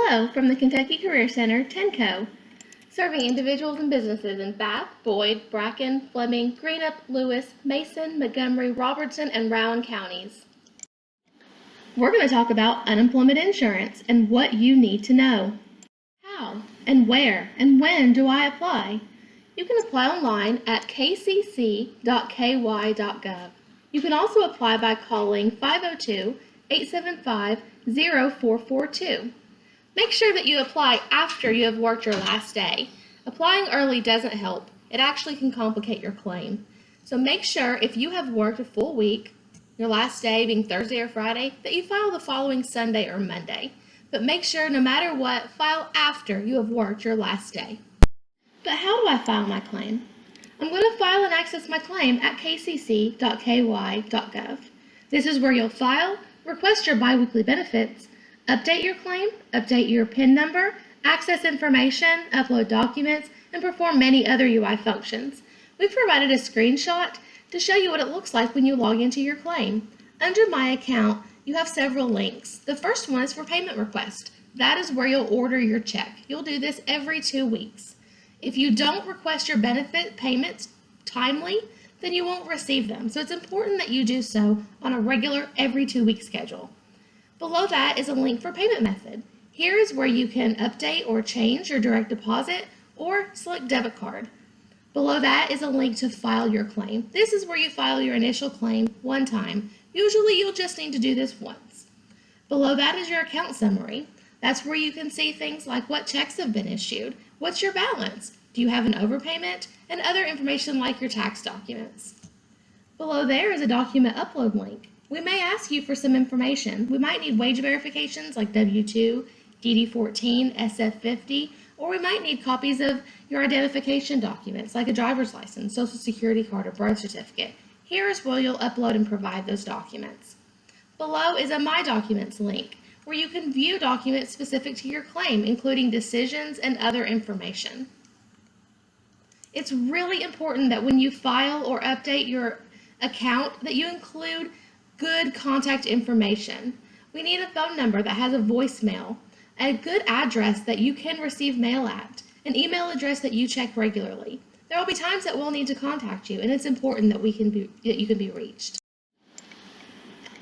Hello from the Kentucky Career Center, TENCO, serving individuals and businesses in Bath, Boyd, Bracken, Fleming, Greenup, Lewis, Mason, Montgomery, Robertson, and Rowan counties. We're going to talk about unemployment insurance and what you need to know. How and where and when do I apply? You can apply online at kcc.ky.gov. You can also apply by calling 502-875-0442. Make sure that you apply after you have worked your last day. Applying early doesn't help. It actually can complicate your claim. So make sure if you have worked a full week, your last day being Thursday or Friday, that you file the following Sunday or Monday. But make sure no matter what, file after you have worked your last day. But how do I file my claim? I'm going to file and access my claim at kcc.ky.gov. This is where you'll file, request your biweekly benefits, update your claim, update your PIN number, access information, upload documents, and perform many other UI functions. We've provided a screenshot to show you what it looks like when you log into your claim. Under My Account, you have several links. The first one is for payment request. That is where you'll order your check. You'll do this every 2 weeks. If you don't request your benefit payments timely, then you won't receive them. So it's important that you do so on a regular every 2 week schedule. Below that is a link for payment method. Here is where you can update or change your direct deposit or select debit card. Below that is a link to file your claim. This is where you file your initial claim one time. Usually you'll just need to do this once. Below that is your account summary. That's where you can see things like what checks have been issued, what's your balance, do you have an overpayment, and other information like your tax documents. Below there is a document upload link. We may ask you for some information. We might need wage verifications like W-2, DD-14, SF-50, or we might need copies of your identification documents like a driver's license, social security card, or birth certificate. Here is where you'll upload and provide those documents. Below is a My Documents link where you can view documents specific to your claim, including decisions and other information. It's really important that when you file or update your account that you include good contact information. We need a phone number that has a voicemail, a good address that you can receive mail at, an email address that you check regularly. There will be times that we'll need to contact you, and it's important that you can be reached.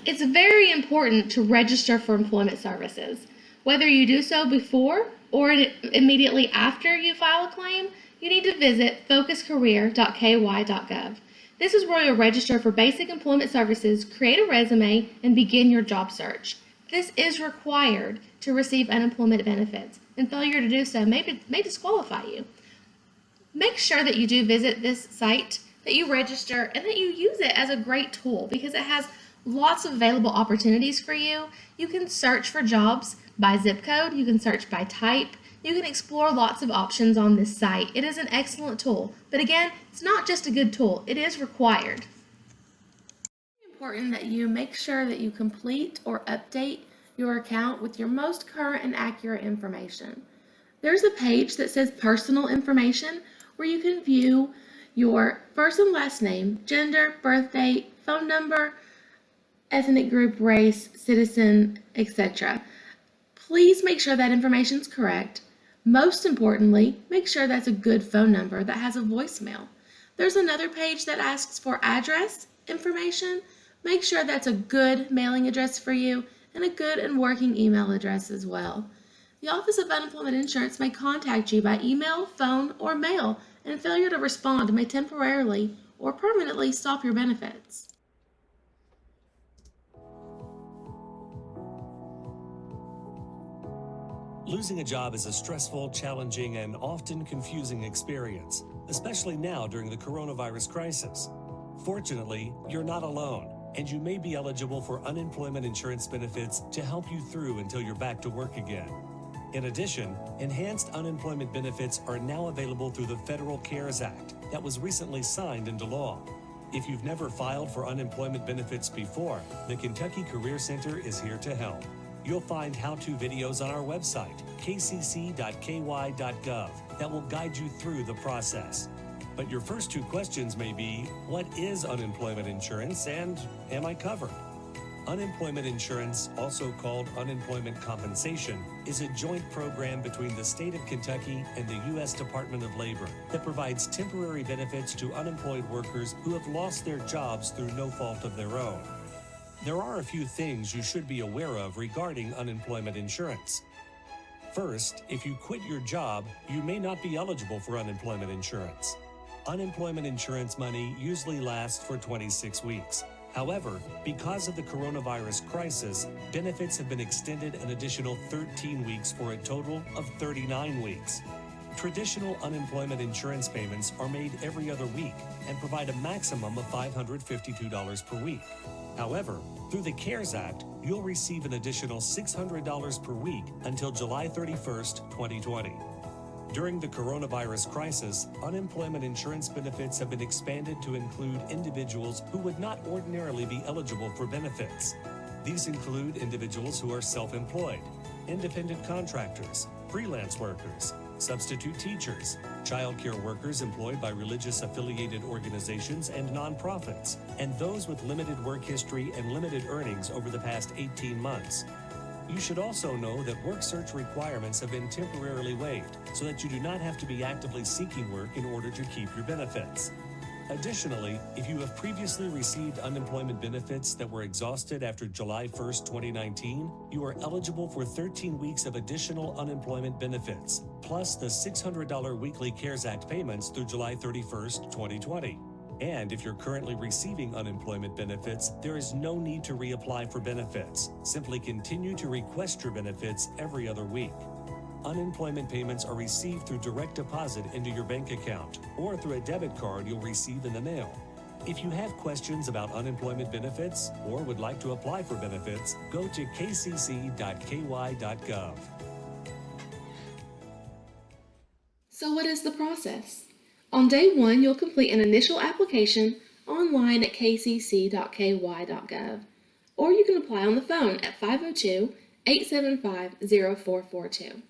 It's very important to register for employment services. Whether you do so before or immediately after you file a claim, you need to visit focuscareer.ky.gov. This is where you'll register for basic employment services, create a resume, and begin your job search. This is required to receive unemployment benefits, and failure to do so may disqualify you. Make sure that you do visit this site, that you register, and that you use it as a great tool because it has lots of available opportunities for you. You can search for jobs by zip code, you can search by type, you can explore lots of options on this site. It is an excellent tool, but again, it's not just a good tool, it is required. It's important that you make sure that you complete or update your account with your most current and accurate information. There's a page that says personal information where you can view your first and last name, gender, birth date, phone number, ethnic group, race, citizen, etc. Please make sure that information is correct. Most importantly, make sure that's a good phone number that has a voicemail. There's another page that asks for address information. Make sure that's a good mailing address for you and a good and working email address as well. The Office of Unemployment Insurance may contact you by email, phone, or mail, and failure to respond may temporarily or permanently stop your benefits. Losing a job is a stressful, challenging, and often confusing experience, especially now during the coronavirus crisis. Fortunately, you're not alone, and you may be eligible for unemployment insurance benefits to help you through until you're back to work again. In addition, enhanced unemployment benefits are now available through the Federal CARES Act that was recently signed into law. If you've never filed for unemployment benefits before, the Kentucky Career Center is here to help. You'll find how-to videos on our website, kcc.ky.gov, that will guide you through the process. But your first two questions may be, what is unemployment insurance and am I covered? Unemployment insurance, also called unemployment compensation, is a joint program between the state of Kentucky and the U.S. Department of Labor that provides temporary benefits to unemployed workers who have lost their jobs through no fault of their own. There are a few things you should be aware of regarding unemployment insurance. First, if you quit your job, you may not be eligible for unemployment insurance. Unemployment insurance money usually lasts for 26 weeks. However, because of the coronavirus crisis, benefits have been extended an additional 13 weeks for a total of 39 weeks. Traditional unemployment insurance payments are made every other week and provide a maximum of $552 per week. However, through the CARES Act, you'll receive an additional $600 per week until July 31st, 2020. During the coronavirus crisis, unemployment insurance benefits have been expanded to include individuals who would not ordinarily be eligible for benefits. These include individuals who are self-employed, independent contractors, freelance workers, substitute teachers, child care workers employed by religious affiliated organizations and nonprofits, and those with limited work history and limited earnings over the past 18 months. You should also know that work search requirements have been temporarily waived so that you do not have to be actively seeking work in order to keep your benefits. Additionally, if you have previously received unemployment benefits that were exhausted after July 1st, 2019, you are eligible for 13 weeks of additional unemployment benefits, plus the $600 weekly CARES Act payments through July 31st, 2020. And if you're currently receiving unemployment benefits, there is no need to reapply for benefits. Simply continue to request your benefits every other week. Unemployment payments are received through direct deposit into your bank account or through a debit card you'll receive in the mail. If you have questions about unemployment benefits or would like to apply for benefits, go to kcc.ky.gov. So what is the process? On day 1, you'll complete an initial application online at kcc.ky.gov, or you can apply on the phone at 502-875-0442.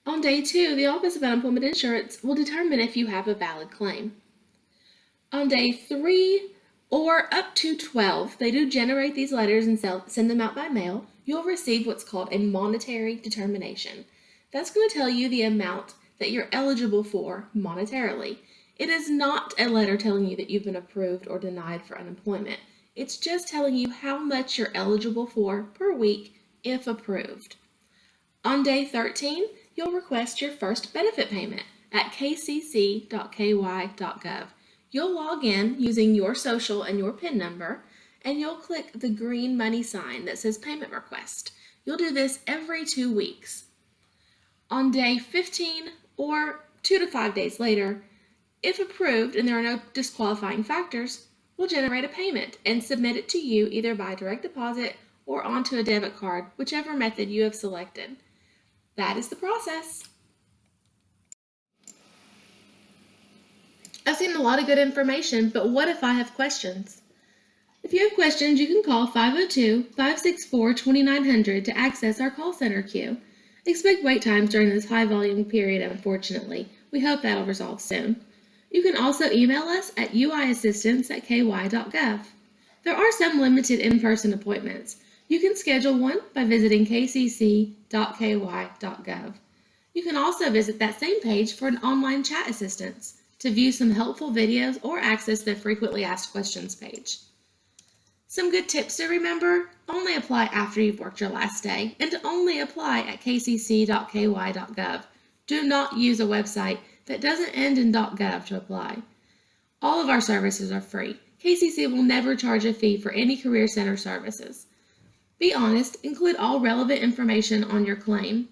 On day 2, the Office of Unemployment Insurance will determine if you have a valid claim. On day 3 or up to 12, they do generate these letters and send them out by mail. You'll receive what's called a monetary determination. That's going to tell you the amount that you're eligible for monetarily. It is not a letter telling you that you've been approved or denied for unemployment. It's just telling you how much you're eligible for per week if approved. On day 13, you'll request your first benefit payment at kcc.ky.gov. You'll log in using your social and your PIN number, and you'll click the green money sign that says payment request. You'll do this every 2 weeks. On day 15 or 2 to 5 days later, if approved and there are no disqualifying factors, we'll generate a payment and submit it to you either by direct deposit or onto a debit card, whichever method you have selected. That is the process. I've seen a lot of good information, but what if I have questions? If you have questions, you can call 502-564-2900 to access our call center queue. Expect wait times during this high volume period, unfortunately. We hope that'll resolve soon. You can also email us at uiassistance@ky.gov. There are some limited in-person appointments. You can schedule one by visiting kcc.ky.gov. You can also visit that same page for an online chat assistance to view some helpful videos or access the frequently asked questions page. Some good tips to remember: only apply after you've worked your last day, and only apply at kcc.ky.gov. Do not use a website that doesn't end in .gov to apply. All of our services are free. KCC will never charge a fee for any Career Center services. Be honest, include all relevant information on your claim.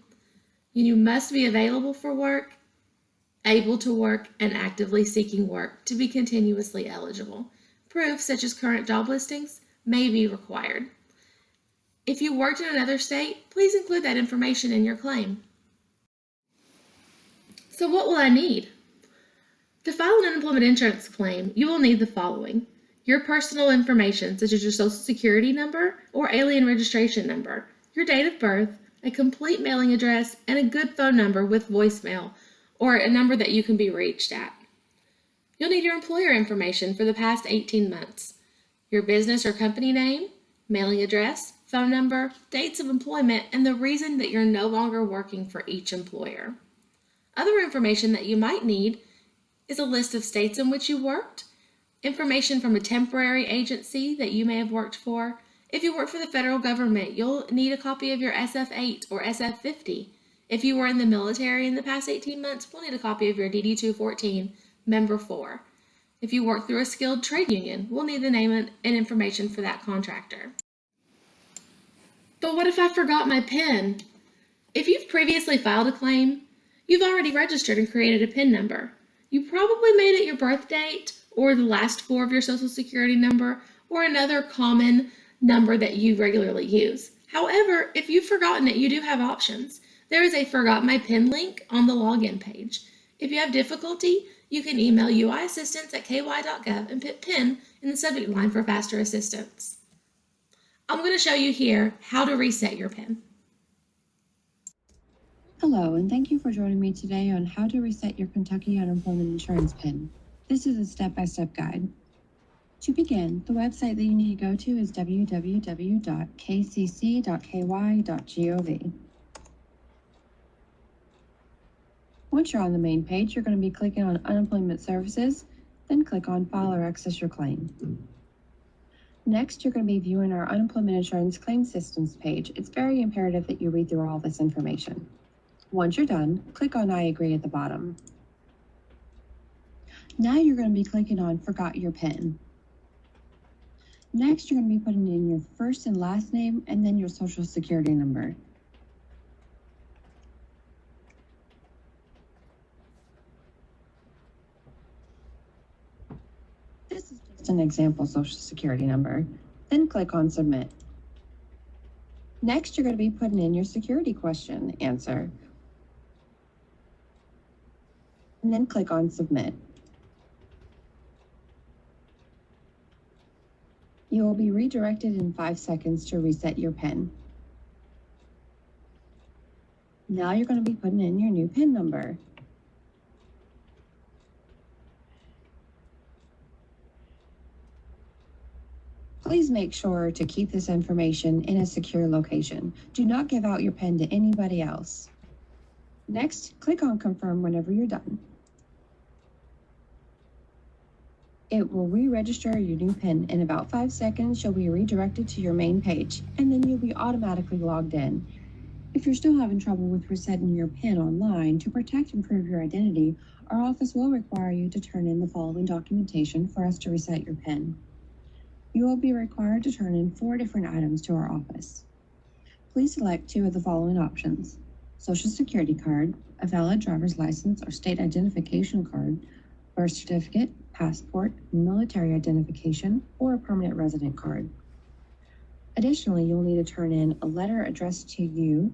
You must be available for work, able to work, and actively seeking work to be continuously eligible. Proof, such as current job listings, may be required. If you worked in another state, please include that information in your claim. So what will I need? To file an unemployment insurance claim, you will need the following: your personal information, such as your Social Security number or alien registration number, your date of birth, a complete mailing address, and a good phone number with voicemail, or a number that you can be reached at. You'll need your employer information for the past 18 months, your business or company name, mailing address, phone number, dates of employment, and the reason that you're no longer working for each employer. Other information that you might need is a list of states in which you worked, information from a temporary agency that you may have worked for. If you work for the federal government, you'll need a copy of your SF-8 or SF-50. If you were in the military in the past 18 months, we'll need a copy of your DD-214 Member 4. If you work through a skilled trade union, we'll need the name and information for that contractor. But what if I forgot my PIN? If you've previously filed a claim, you've already registered and created a PIN number. You probably made it your birth date or the last four of your social security number or another common number that you regularly use. However, if you've forgotten it, you do have options. There is a Forgot My PIN link on the login page. If you have difficulty, you can email uiassistance@ky.gov and put PIN in the subject line for faster assistance. I'm going to show you here how to reset your PIN. Hello, and thank you for joining me today on how to reset your Kentucky Unemployment Insurance PIN. This is a step-by-step guide. To begin, the website that you need to go to is www.kcc.ky.gov. Once you're on the main page, you're going to be clicking on Unemployment Services, then click on File or Access Your Claim. Next, you're going to be viewing our Unemployment Insurance Claim Systems page. It's very imperative that you read through all this information. Once you're done, click on I Agree at the bottom. Now you're going to be clicking on Forgot Your PIN. Next, you're going to be putting in your first and last name and then your social security number. This is just an example social security number. Then click on Submit. Next, you're going to be putting in your security question answer. And then click on Submit. You will be redirected in 5 seconds to reset your PIN. Now you're going to be putting in your new PIN number. Please make sure to keep this information in a secure location. Do not give out your PIN to anybody else. Next, click on Confirm whenever you're done. It will re-register your new PIN. In about 5 seconds, you'll be redirected to your main page, and then you'll be automatically logged in. If you're still having trouble with resetting your PIN online, to protect and prove your identity, our office will require you to turn in the following documentation for us to reset your PIN. You will be required to turn in 4 different items to our office. Please select 2 of the following options: Social Security card, a valid driver's license or state identification card, birth certificate, passport, military identification, or a permanent resident card. Additionally, you'll need to turn in a letter addressed to you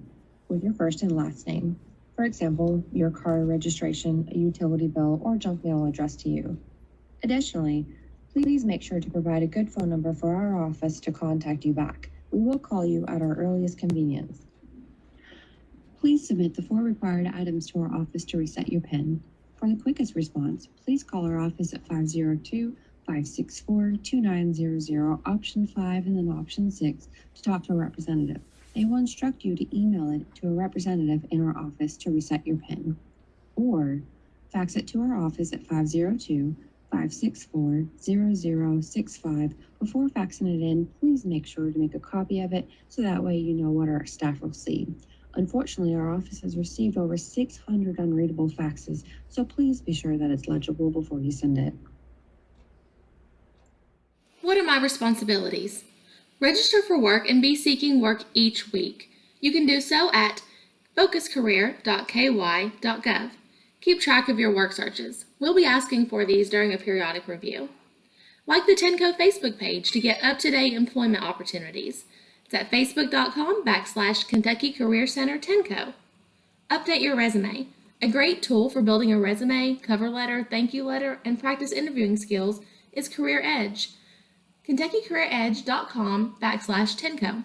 with your first and last name. For example, your car registration, a utility bill, or junk mail addressed to you. Additionally, please make sure to provide a good phone number for our office to contact you back. We will call you at our earliest convenience. Please submit the 4 required items to our office to reset your PIN. For the quickest response, please call our office at 502-564-2900, option 5 and then option 6 to talk to a representative. They will instruct you to email it to a representative in our office to reset your PIN. Or fax it to our office at 502-564-0065. Before faxing it in, please make sure to make a copy of it so that way you know what our staff will see. Unfortunately, our office has received over 600 unreadable faxes, so please be sure that it's legible before you send it. What are my responsibilities? Register for work and be seeking work each week. You can do so at focuscareer.ky.gov. Keep track of your work searches. We'll be asking for these during a periodic review. Like the TENCO Facebook page to get up-to-date employment opportunities. It's at facebook.com/Kentucky Career Center TENCO. Update your resume. A great tool for building a resume, cover letter, thank you letter, and practice interviewing skills is Career Edge. KentuckyCareerEdge.com/TENCO.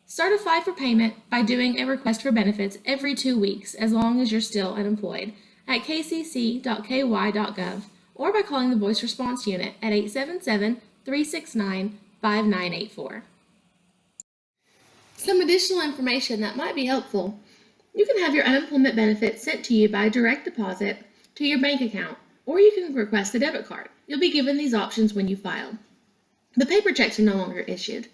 Certify for payment by doing a request for benefits every 2 weeks as long as you're still unemployed at kcc.ky.gov or by calling the Voice Response Unit at 877-369-5984. Some additional information that might be helpful. You can have your unemployment benefits sent to you by direct deposit to your bank account, or you can request a debit card. You'll be given these options when you file. The paper checks are no longer issued.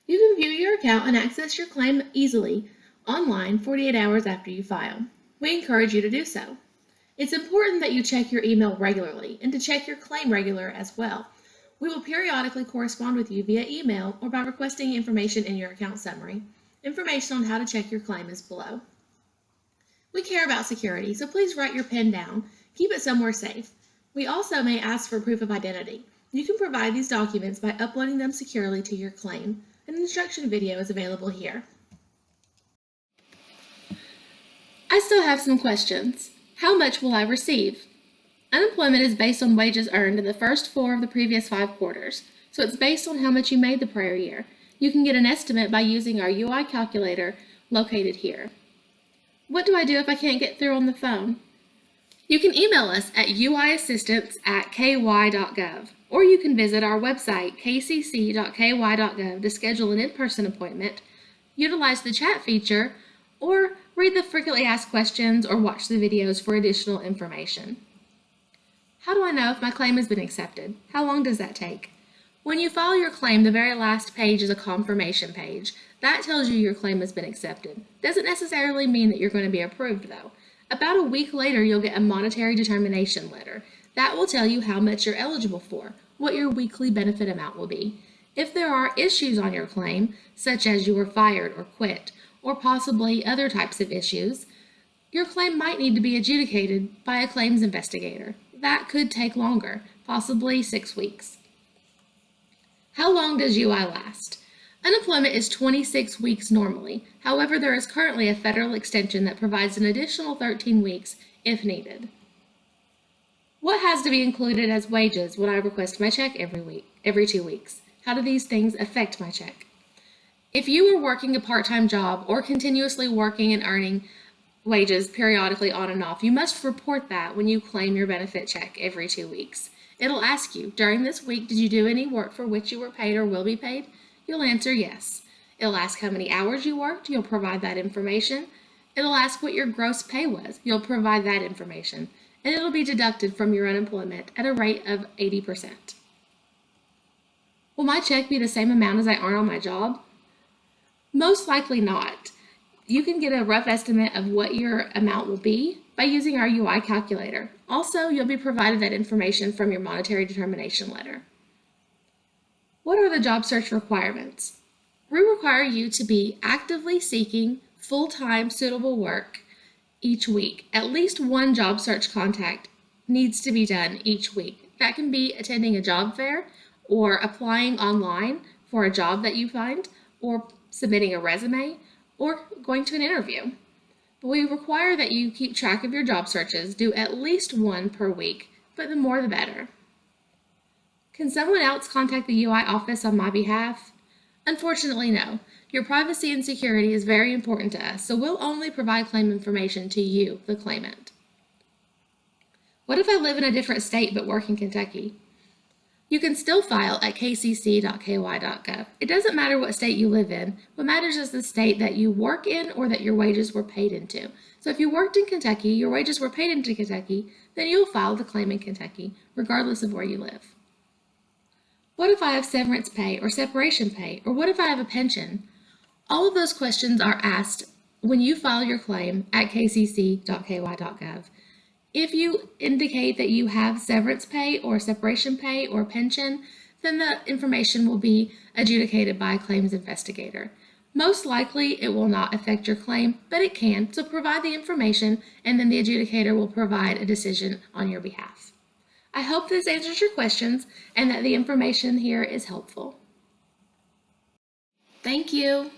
You can view your account and access your claim easily online 48 hours after you file. We encourage you to do so. It's important that you check your email regularly and to check your claim regular as well. We will periodically correspond with you via email or by requesting information in your account summary. Information on how to check your claim is below. We care about security, so please write your PIN down. Keep it somewhere safe. We also may ask for proof of identity. You can provide these documents by uploading them securely to your claim. An instruction video is available here. I still have some questions. How much will I receive? Unemployment is based on wages earned in the first 4 of the previous 5 quarters, so it's based on how much you made the prior year. You can get an estimate by using our UI calculator located here. What do I do if I can't get through on the phone? You can email us at uiassistance@ky.gov, or you can visit our website, kcc.ky.gov, to schedule an in-person appointment, utilize the chat feature, or read the frequently asked questions or watch the videos for additional information. How do I know if my claim has been accepted? How long does that take? When you file your claim, the very last page is a confirmation page. That tells you your claim has been accepted. Doesn't necessarily mean that you're going to be approved, though. About a week later, you'll get a monetary determination letter. That will tell you how much you're eligible for, what your weekly benefit amount will be. If there are issues on your claim, such as you were fired or quit, or possibly other types of issues, your claim might need to be adjudicated by a claims investigator. That could take longer, possibly 6 weeks. How long does UI last? Unemployment is 26 weeks normally. However, there is currently a federal extension that provides an additional 13 weeks if needed. What has to be included as wages when I request my check every 2 weeks? How do these things affect my check? If you are working a part-time job or continuously working and earning wages periodically on and off, you must report that when you claim your benefit check every 2 weeks. It'll ask you, during this week, did you do any work for which you were paid or will be paid? You'll answer yes. It'll ask how many hours you worked. You'll provide that information. It'll ask what your gross pay was. You'll provide that information. And it'll be deducted from your unemployment at a rate of 80%. Will my check be the same amount as I earn on my job? Most likely not. You can get a rough estimate of what your amount will be by using our UI calculator. Also, you'll be provided that information from your monetary determination letter. What are the job search requirements? We require you to be actively seeking full-time suitable work each week. At least one job search contact needs to be done each week. That can be attending a job fair or applying online for a job that you find, or submitting a resume, or going to an interview. But we require that you keep track of your job searches, do at least one per week, but the more the better. Can someone else contact the UI office on my behalf? Unfortunately, no. Your privacy and security is very important to us, so we'll only provide claim information to you, the claimant. What if I live in a different state but work in Kentucky? You can still file at kcc.ky.gov. It doesn't matter what state you live in. What matters is the state that you work in or that your wages were paid into. So if you worked in Kentucky, your wages were paid into Kentucky, then you'll file the claim in Kentucky, regardless of where you live. What if I have severance pay or separation pay? Or what if I have a pension? All of those questions are asked when you file your claim at kcc.ky.gov. If you indicate that you have severance pay or separation pay or pension, then the information will be adjudicated by a claims investigator. Most likely it will not affect your claim, but it can, so provide the information and then the adjudicator will provide a decision on your behalf. I hope this answers your questions and that the information here is helpful. Thank you.